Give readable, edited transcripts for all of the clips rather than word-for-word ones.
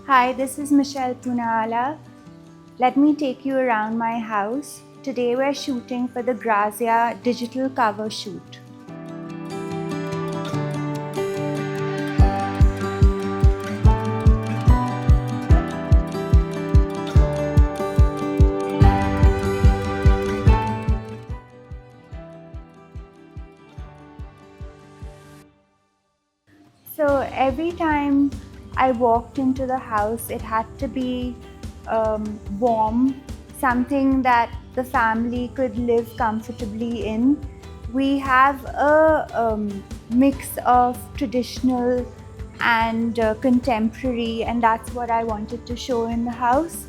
Hi, this is Michelle Poonawalla. Let me take you around my house. Today we're shooting for the Grazia digital cover shoot. So every time I walked into the house, it had to be warm, something that the family could live comfortably in. We have a mix of traditional and contemporary, and that's what I wanted to show in the house.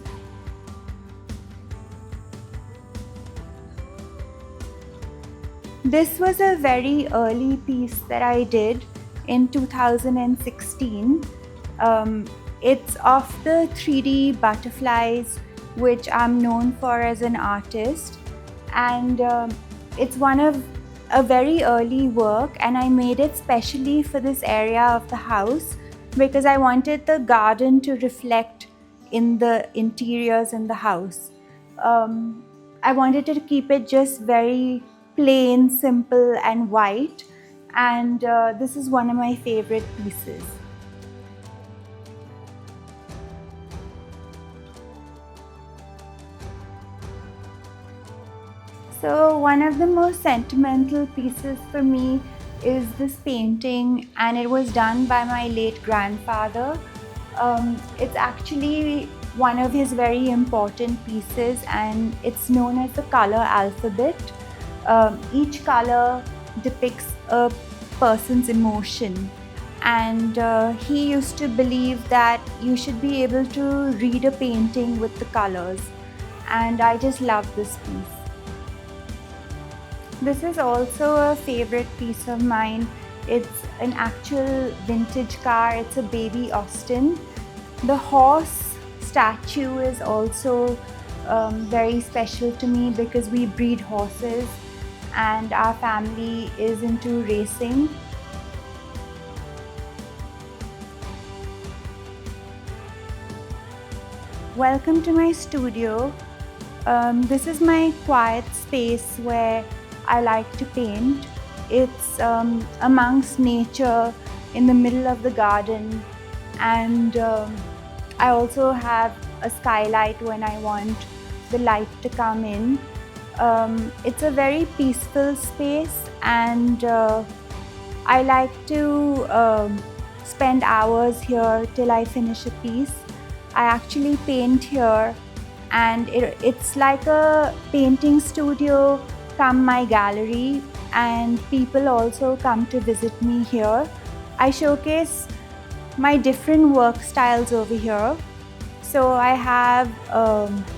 This was a very early piece that I did in 2016. It's of the 3D butterflies, which I'm known for as an artist, and it's one of a very early work, and I made it specially for this area of the house because I wanted the garden to reflect in the interiors in the house. I wanted to keep it just very plain, simple, and white, and this is one of my favorite pieces. So one of the most sentimental pieces for me is this painting, and it was done by my late grandfather. It's actually one of his very important pieces, and it's known as the color alphabet. Each color depicts a person's emotion, and he used to believe that you should be able to read a painting with the colors, and I just love this piece. This is also a favorite piece of mine. It's an actual vintage car. It's a baby Austin. The horse statue is also very special to me because we breed horses and our family is into racing. Welcome to my studio. This is my quiet space where I like to paint. It's amongst nature in the middle of the garden, and I also have a skylight when I want the light to come in. It's a very peaceful space, and I like to spend hours here till I finish a piece. I actually paint here, and it's like a painting studio come my gallery, and people also come to visit me here. I showcase my different work styles over here. So I have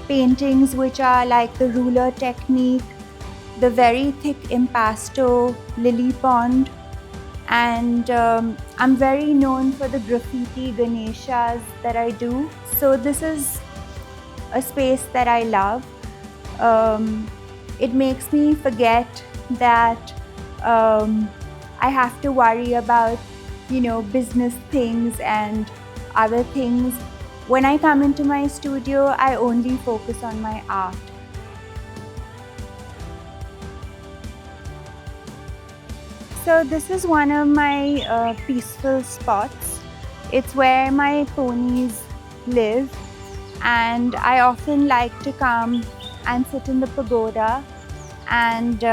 paintings which are like the ruler technique, the very thick impasto lily pond, and I'm very known for the graffiti Ganeshas that I do. So this is a space that I love. It makes me forget that I have to worry about, business things and other things. When I come into my studio, I only focus on my art. So this is one of my peaceful spots. It's where my ponies live, and I often like to come and sit in the pagoda, and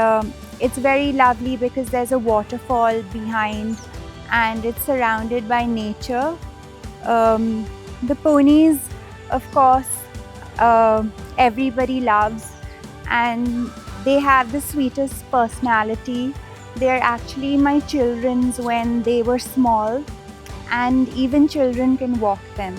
it's very lovely because there's a waterfall behind and it's surrounded by nature. The ponies, of course, everybody loves, and they have the sweetest personality. They're actually my children's when they were small, and even children can walk them.